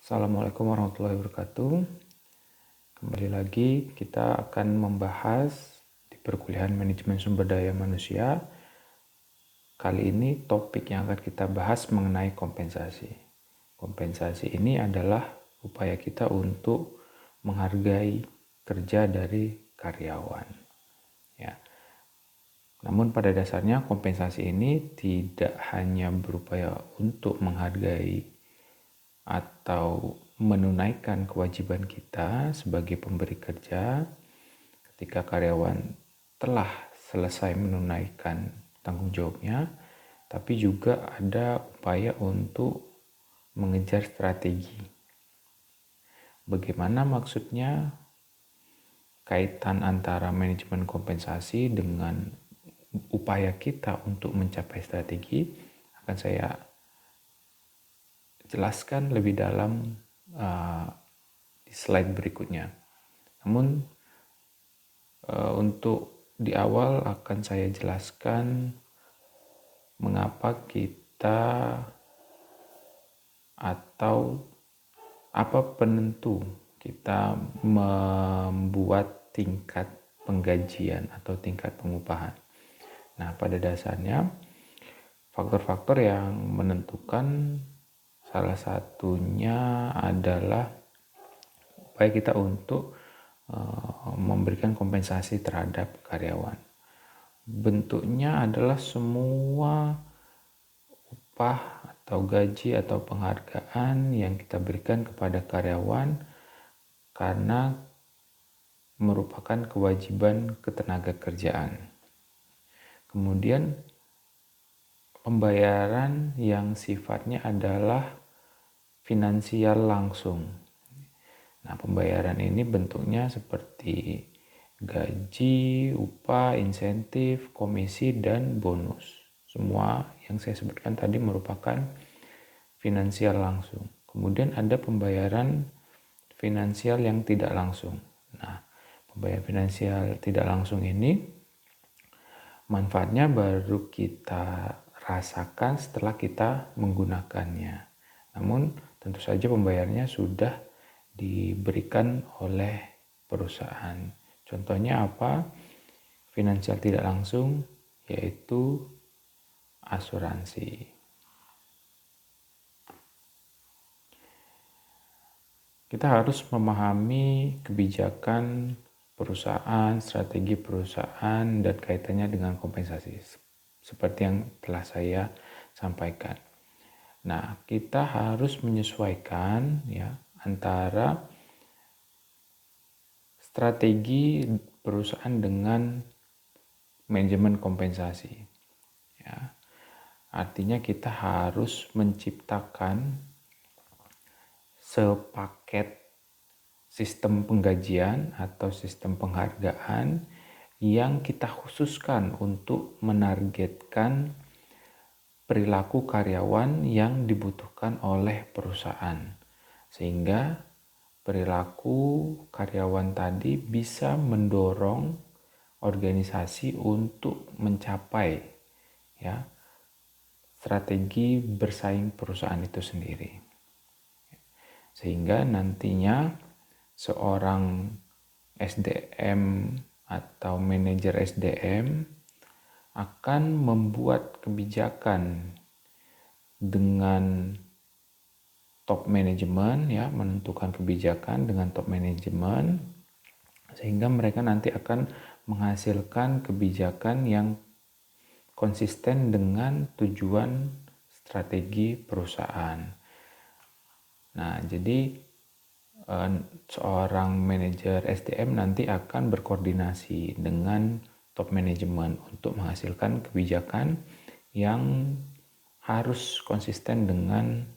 Assalamualaikum warahmatullahi wabarakatuh. Kembali lagi kita akan membahas di perkuliahan manajemen sumber daya manusia. Kali ini topik yang akan kita bahas mengenai kompensasi. Kompensasi ini adalah upaya kita untuk menghargai kerja dari karyawan. Ya. Namun pada dasarnya kompensasi ini tidak hanya berupaya untuk menghargai atau menunaikan kewajiban kita sebagai pemberi kerja ketika karyawan telah selesai menunaikan tanggung jawabnya, tapi juga ada upaya untuk mengejar strategi. Bagaimana maksudnya kaitan antara manajemen kompensasi dengan upaya kita untuk mencapai strategi akan saya jelaskan lebih dalam di slide berikutnya. Namun untuk di awal akan saya jelaskan mengapa kita atau apa penentu kita membuat tingkat penggajian atau tingkat pengupahan. Nah, pada dasarnya faktor-faktor yang menentukan salah satunya adalah upaya kita untuk memberikan kompensasi terhadap karyawan. Bentuknya adalah semua upah atau gaji atau penghargaan yang kita berikan kepada karyawan karena merupakan kewajiban ketenaga kerjaan. Kemudian pembayaran yang sifatnya adalah finansial langsung. Nah, pembayaran ini bentuknya seperti gaji, upah, insentif, komisi, dan bonus. Semua yang saya sebutkan tadi merupakan finansial langsung. Kemudian ada pembayaran finansial yang tidak langsung. Nah, pembayaran finansial tidak langsung ini manfaatnya baru kita rasakan setelah kita menggunakannya. Namun tentu saja pembayarannya sudah diberikan oleh perusahaan. Contohnya apa? Finansial tidak langsung yaitu asuransi. Kita harus memahami kebijakan perusahaan, strategi perusahaan, dan kaitannya dengan kompensasi. Seperti yang telah saya sampaikan. Nah, kita harus menyesuaikan ya antara strategi perusahaan dengan manajemen kompensasi. Ya. Artinya kita harus menciptakan sepaket sistem penggajian atau sistem penghargaan yang kita khususkan untuk menargetkan perilaku karyawan yang dibutuhkan oleh perusahaan, sehingga perilaku karyawan tadi bisa mendorong organisasi untuk mencapai ya strategi bersaing perusahaan itu sendiri, sehingga nantinya seorang SDM atau manajer SDM akan membuat kebijakan dengan top manajemen ya, menentukan kebijakan dengan top manajemen sehingga mereka nanti akan menghasilkan kebijakan yang konsisten dengan tujuan strategi perusahaan. Nah, jadi seorang manajer SDM nanti akan berkoordinasi dengan top manajemen untuk menghasilkan kebijakan yang harus konsisten dengan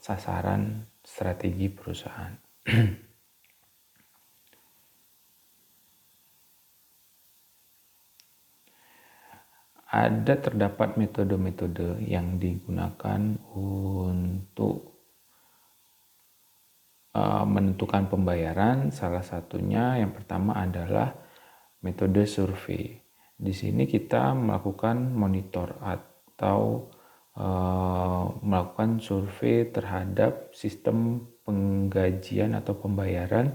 sasaran strategi perusahaan. Terdapat metode-metode yang digunakan untuk menentukan pembayaran. Salah satunya yang pertama adalah metode survei. Di sini kita melakukan monitor atau melakukan survei terhadap sistem penggajian atau pembayaran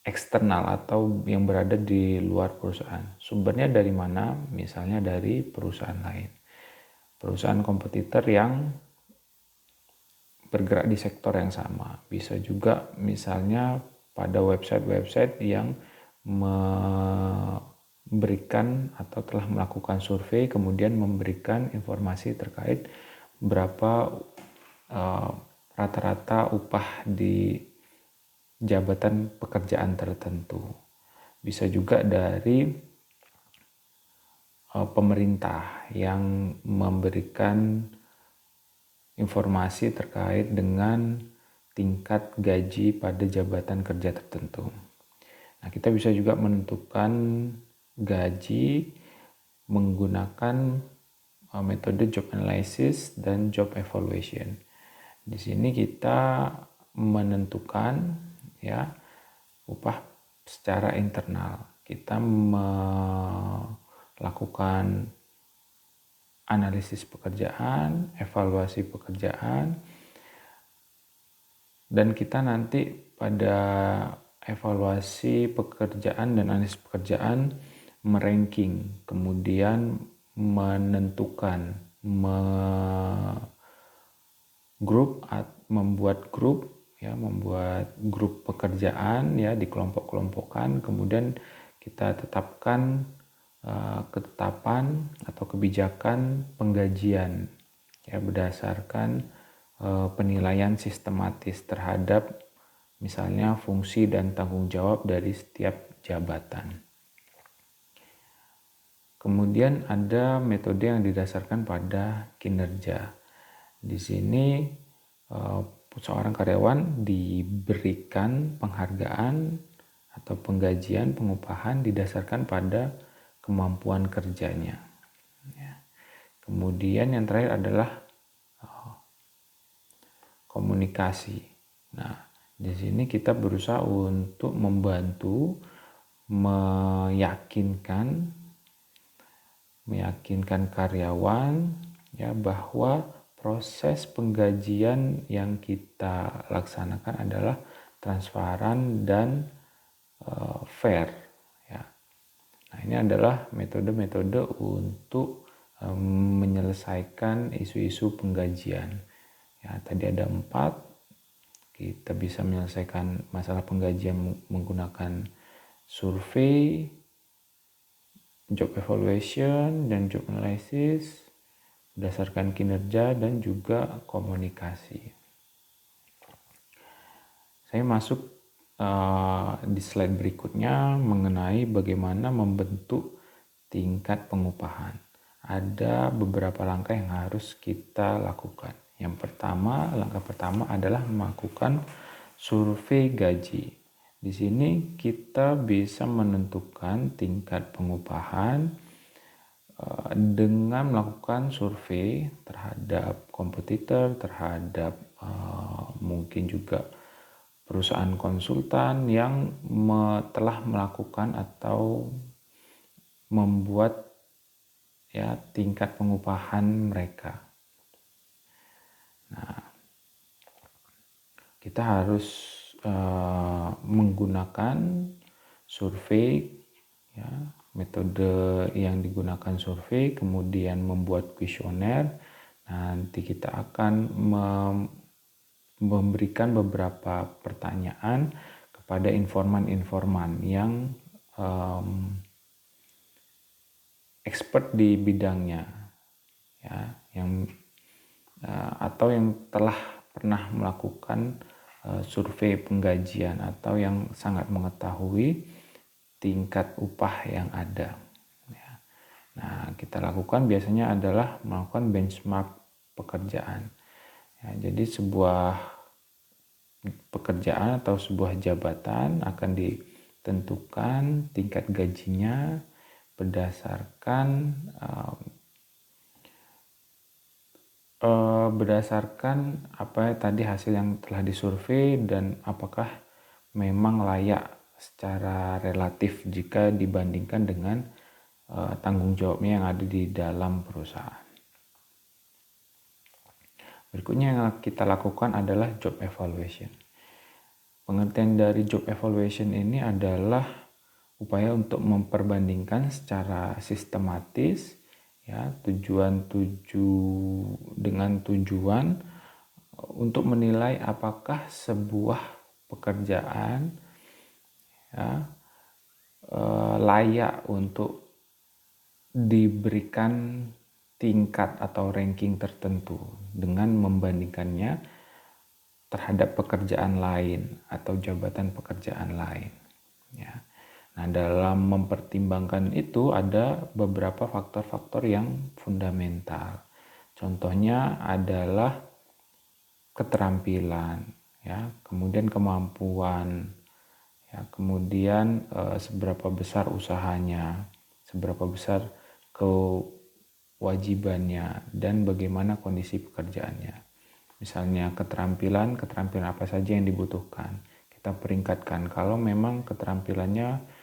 eksternal atau yang berada di luar perusahaan. Sumbernya dari mana? Misalnya dari perusahaan lain. Perusahaan kompetitor yang bergerak di sektor yang sama. Bisa juga misalnya pada website-website yang memberikan atau telah melakukan survei kemudian memberikan informasi terkait berapa rata-rata upah di jabatan pekerjaan tertentu. Bisa juga dari pemerintah yang memberikan informasi terkait dengan tingkat gaji pada jabatan kerja tertentu. Nah, kita bisa juga menentukan gaji menggunakan metode job analysis dan job evaluation. Di sini kita menentukan ya upah secara internal. Kita melakukan analisis pekerjaan, evaluasi pekerjaan, dan kita nanti pada evaluasi pekerjaan dan analisis pekerjaan meranking, kemudian menentukan, membuat grup pekerjaan ya di kelompok-kelompokan, kemudian kita tetapkan ketetapan atau kebijakan penggajian ya berdasarkan penilaian sistematis terhadap misalnya fungsi dan tanggung jawab dari setiap jabatan. Kemudian ada metode yang didasarkan pada kinerja. Di sini seorang karyawan diberikan penghargaan atau penggajian, pengupahan didasarkan pada kemampuan kerjanya. Kemudian yang terakhir adalah komunikasi. Nah, di sini kita berusaha untuk membantu meyakinkan karyawan ya bahwa proses penggajian yang kita laksanakan adalah transparan dan fair ya. Nah, ini adalah metode-metode untuk menyelesaikan isu-isu penggajian. Ya, tadi ada 4. Kita bisa menyelesaikan masalah penggajian menggunakan survei, job evaluation, dan job analysis berdasarkan kinerja dan juga komunikasi. Saya masuk di slide berikutnya mengenai bagaimana membentuk tingkat pengupahan. Ada beberapa langkah yang harus kita lakukan. Langkah pertama adalah melakukan survei gaji. Di sini kita bisa menentukan tingkat pengupahan dengan melakukan survei terhadap kompetitor, terhadap mungkin juga perusahaan konsultan yang telah melakukan atau membuat ya tingkat pengupahan mereka. Nah, kita harus menggunakan survei ya, metode yang digunakan survei, kemudian membuat kuesioner. Nanti kita akan memberikan beberapa pertanyaan kepada informan-informan yang expert di bidangnya ya, atau yang telah pernah melakukan survei penggajian atau yang sangat mengetahui tingkat upah yang ada. Nah, kita lakukan biasanya adalah melakukan benchmark pekerjaan. Ya, jadi sebuah pekerjaan atau sebuah jabatan akan ditentukan tingkat gajinya berdasarkan apa tadi hasil yang telah disurvei dan apakah memang layak secara relatif jika dibandingkan dengan tanggung jawabnya yang ada di dalam perusahaan. Berikutnya yang kita lakukan adalah job evaluation. Pengertian dari job evaluation ini adalah upaya untuk memperbandingkan secara sistematis ya dengan tujuan untuk menilai apakah sebuah pekerjaan ya, layak untuk diberikan tingkat atau ranking tertentu dengan membandingkannya terhadap pekerjaan lain atau jabatan pekerjaan lain ya. Nah, dalam mempertimbangkan itu ada beberapa faktor-faktor yang fundamental. Contohnya adalah keterampilan ya, kemudian kemampuan ya, kemudian seberapa besar usahanya, seberapa besar kewajibannya, dan bagaimana kondisi pekerjaannya. Misalnya keterampilan apa saja yang dibutuhkan. Kita peringkatkan. Kalau memang keterampilannya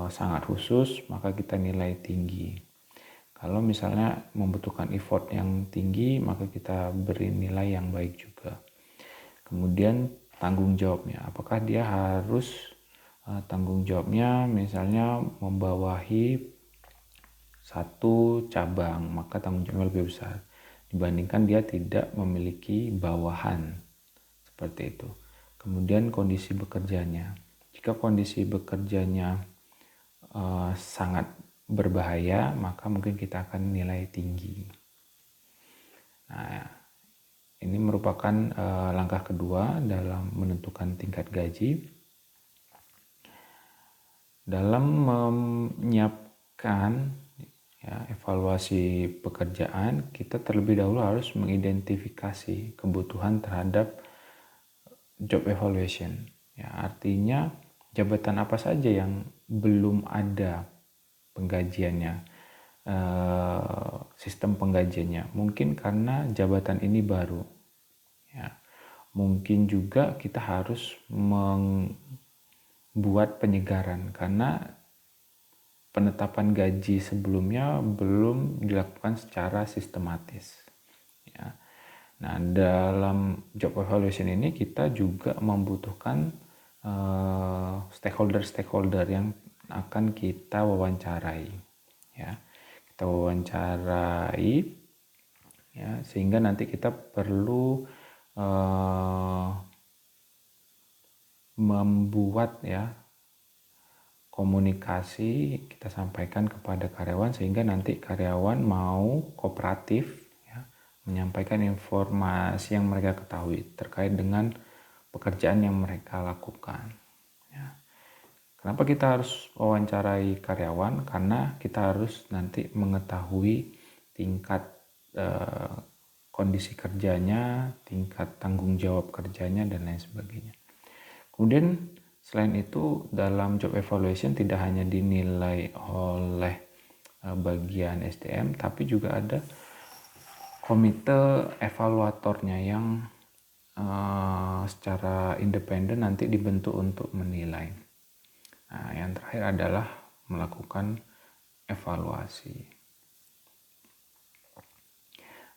sangat khusus, maka kita nilai tinggi. Kalau misalnya membutuhkan effort yang tinggi, maka kita beri nilai yang baik juga. Kemudian tanggung jawabnya. Apakah dia harus tanggung jawabnya misalnya membawahi satu cabang, maka tanggung jawabnya lebih besar dibandingkan dia tidak memiliki bawahan seperti itu. Kemudian kondisi bekerjanya. Jika kondisi bekerjanya sangat berbahaya, maka mungkin kita akan nilai tinggi. Nah, ini merupakan langkah kedua dalam menentukan tingkat gaji. Dalam menyiapkan evaluasi pekerjaan, kita terlebih dahulu harus mengidentifikasi kebutuhan terhadap job evaluation. Ya, artinya jabatan apa saja yang belum ada penggajiannya, sistem penggajiannya. Mungkin karena jabatan ini baru. Ya, mungkin juga kita harus membuat penyegaran karena penetapan gaji sebelumnya belum dilakukan secara sistematis. Ya. Nah, dalam job evaluation ini kita juga membutuhkan stakeholder yang akan kita wawancarai. Ya. Kita wawancarai, ya, sehingga nanti kita perlu membuat ya komunikasi, kita sampaikan kepada karyawan sehingga nanti karyawan mau kooperatif ya, menyampaikan informasi yang mereka ketahui terkait dengan pekerjaan yang mereka lakukan ya. Kenapa kita harus wawancarai karyawan? Karena kita harus nanti mengetahui tingkat kondisi kerjanya, tingkat tanggung jawab kerjanya, dan lain sebagainya. Kemudian selain itu, dalam job evaluation tidak hanya dinilai oleh bagian SDM, tapi juga ada komite evaluatornya yang secara independen nanti dibentuk untuk menilai. Nah, yang terakhir adalah melakukan evaluasi.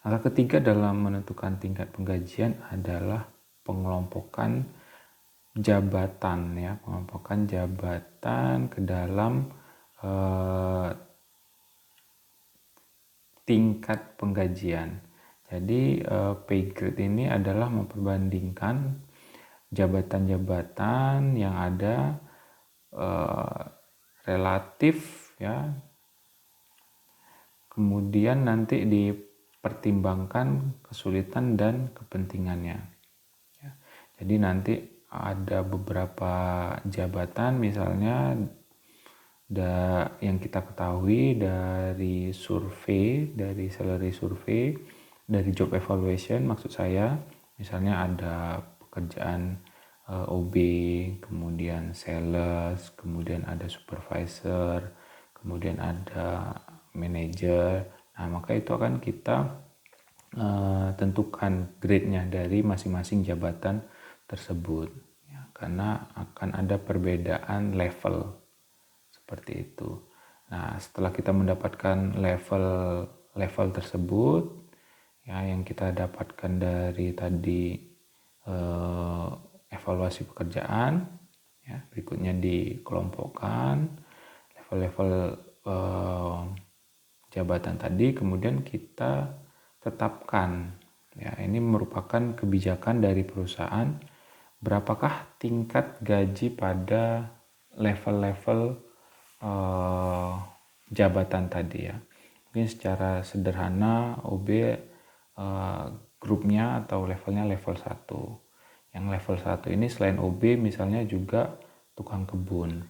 Langkah ketiga dalam menentukan tingkat penggajian adalah pengelompokan jabatan ya, pengelompokan jabatan ke dalam tingkat penggajian. Jadi pay grade ini adalah memperbandingkan jabatan-jabatan yang ada relatif ya, kemudian nanti dipertimbangkan kesulitan dan kepentingannya ya. Jadi nanti ada beberapa jabatan misalnya yang kita ketahui dari survei, dari salary survei, dari job evaluation maksud saya, misalnya ada pekerjaan OB, kemudian sales, kemudian ada supervisor, kemudian ada manager. Nah, maka itu akan kita tentukan grade-nya dari masing-masing jabatan tersebut ya, karena akan ada perbedaan level seperti itu. Nah, setelah kita mendapatkan level tersebut ya yang kita dapatkan dari tadi evaluasi pekerjaan, ya berikutnya dikelompokkan level-level jabatan tadi, kemudian kita tetapkan, ya ini merupakan kebijakan dari perusahaan berapakah tingkat gaji pada level-level jabatan tadi ya. Mungkin secara sederhana OB grupnya atau levelnya level 1. Yang level 1 ini selain OB misalnya juga tukang kebun.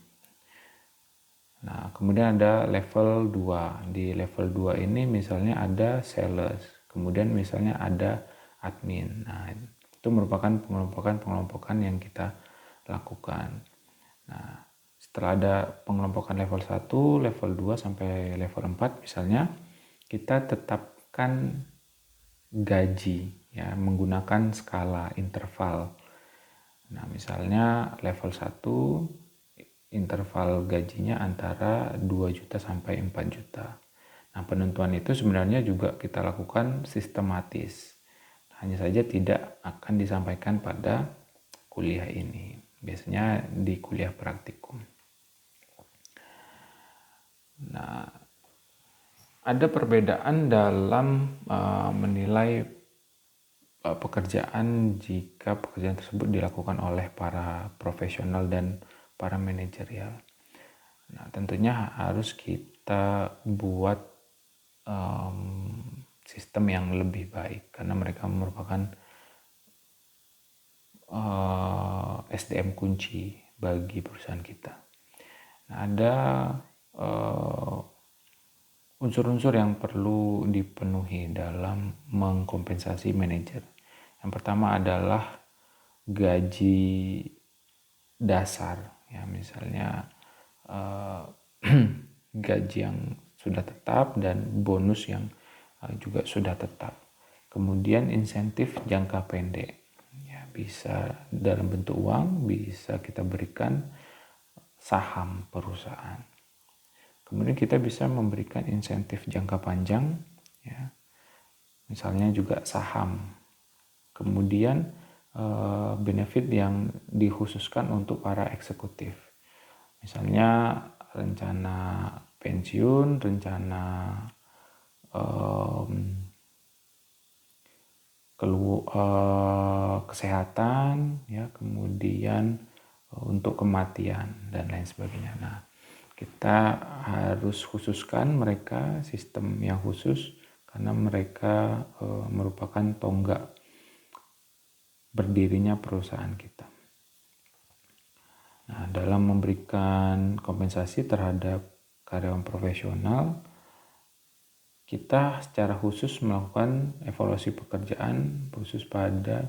Nah, kemudian ada level 2. Di level 2 ini misalnya ada sales, kemudian misalnya ada admin. Nah, itu merupakan pengelompokan yang kita lakukan. Nah, setelah ada pengelompokan level 1, level 2 sampai level 4 misalnya, kita tetapkan gaji ya menggunakan skala interval. Nah, misalnya level 1 interval gajinya antara 2 juta sampai 4 juta. Nah, penentuan itu sebenarnya juga kita lakukan sistematis. Hanya saja tidak akan disampaikan pada kuliah ini. Biasanya di kuliah praktikum. Nah, ada perbedaan dalam menilai pekerjaan jika pekerjaan tersebut dilakukan oleh para profesional dan para manajerial. Nah, tentunya harus kita buat sistem yang lebih baik karena mereka merupakan SDM kunci bagi perusahaan kita. Nah, ada unsur-unsur yang perlu dipenuhi dalam mengkompensasi manajer. Yang pertama adalah gaji dasar, ya misalnya gaji yang sudah tetap dan bonus yang juga sudah tetap. Kemudian insentif jangka pendek, ya bisa dalam bentuk uang, bisa kita berikan saham perusahaan. Kemudian kita bisa memberikan insentif jangka panjang, ya, misalnya juga saham. Kemudian benefit yang dikhususkan untuk para eksekutif, misalnya rencana pensiun, rencana kesehatan, ya, kemudian untuk kematian dan lain sebagainya. Nah, kita harus khususkan mereka sistem yang khusus karena mereka merupakan tonggak berdirinya perusahaan kita. Nah, dalam memberikan kompensasi terhadap karyawan profesional, kita secara khusus melakukan evaluasi pekerjaan khusus pada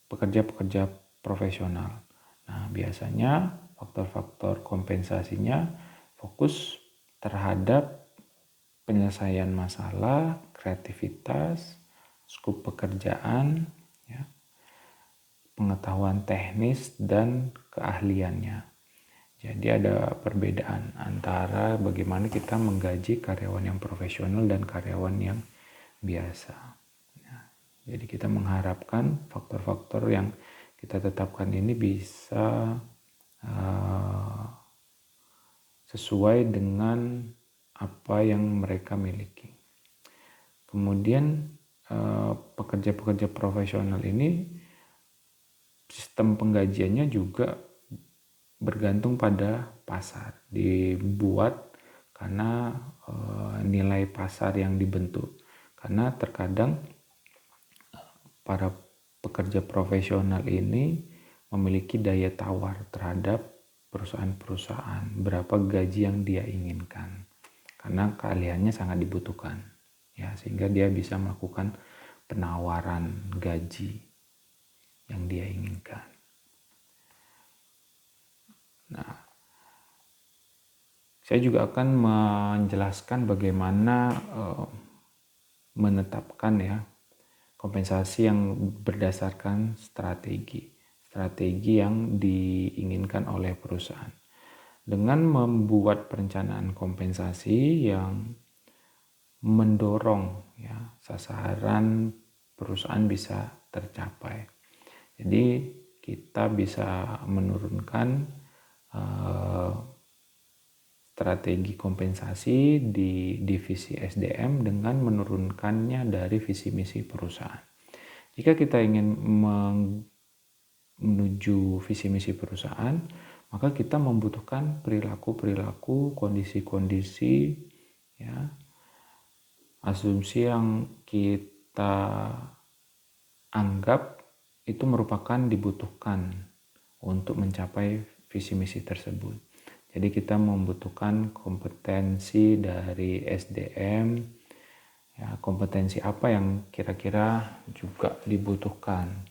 pekerja-pekerja profesional. Nah, biasanya faktor-faktor kompensasinya fokus terhadap penyelesaian masalah, kreativitas, skup pekerjaan, ya, pengetahuan teknis, dan keahliannya. Jadi ada perbedaan antara bagaimana kita menggaji karyawan yang profesional dan karyawan yang biasa. Ya, jadi kita mengharapkan faktor-faktor yang kita tetapkan ini bisa sesuai dengan apa yang mereka miliki. Kemudian pekerja-pekerja profesional ini sistem penggajiannya juga bergantung pada pasar. Dibuat karena nilai pasar yang dibentuk. Karena terkadang para pekerja profesional ini memiliki daya tawar terhadap perusahaan-perusahaan, berapa gaji yang dia inginkan. Karena keahliannya sangat dibutuhkan. Ya, sehingga dia bisa melakukan penawaran gaji yang dia inginkan. Nah, saya juga akan menjelaskan bagaimana menetapkan ya kompensasi yang berdasarkan strategi yang diinginkan oleh perusahaan. Dengan membuat perencanaan kompensasi yang mendorong ya sasaran perusahaan bisa tercapai. Jadi kita bisa menurunkan strategi kompensasi di divisi SDM dengan menurunkannya dari visi misi perusahaan. Jika kita ingin menuju visi misi perusahaan, maka kita membutuhkan perilaku-perilaku, kondisi-kondisi, ya, asumsi yang kita anggap itu merupakan dibutuhkan untuk mencapai visi misi tersebut. Jadi kita membutuhkan kompetensi dari SDM, ya, kompetensi apa yang kira-kira juga dibutuhkan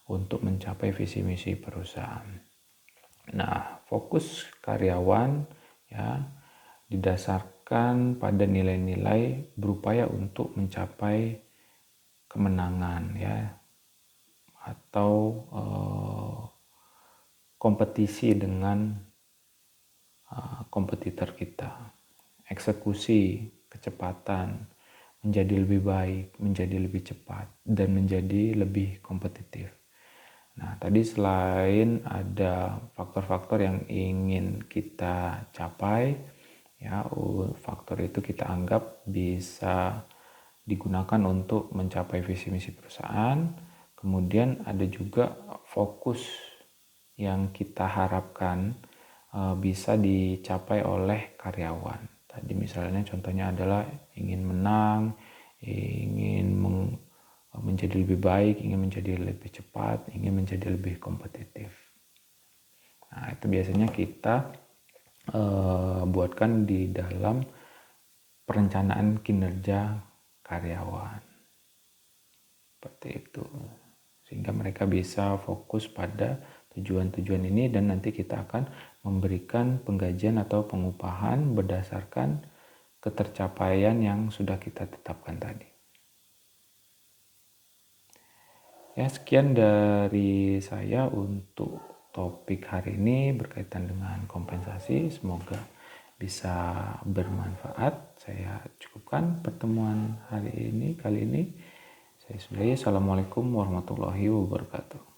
untuk mencapai visi misi perusahaan. Nah, fokus karyawan ya didasarkan pada nilai-nilai berupaya untuk mencapai kemenangan ya atau kompetisi dengan kompetitor kita. Eksekusi, kecepatan, menjadi lebih baik, menjadi lebih cepat, dan menjadi lebih kompetitif. Nah, tadi selain ada faktor-faktor yang ingin kita capai, ya, faktor itu kita anggap bisa digunakan untuk mencapai visi misi perusahaan. Kemudian ada juga fokus yang kita harapkan bisa dicapai oleh karyawan. Tadi misalnya contohnya adalah ingin menang, ingin menjadi lebih baik, ingin menjadi lebih cepat, ingin menjadi lebih kompetitif. Nah, itu biasanya kita buatkan di dalam perencanaan kinerja karyawan. Seperti itu. Sehingga mereka bisa fokus pada tujuan-tujuan ini dan nanti kita akan memberikan penggajian atau pengupahan berdasarkan ketercapaian yang sudah kita tetapkan tadi. Ya, sekian dari saya untuk topik hari ini berkaitan dengan kompensasi. Semoga bisa bermanfaat. Saya cukupkan pertemuan kali ini. Saya sudahi. Assalamualaikum warahmatullahi wabarakatuh.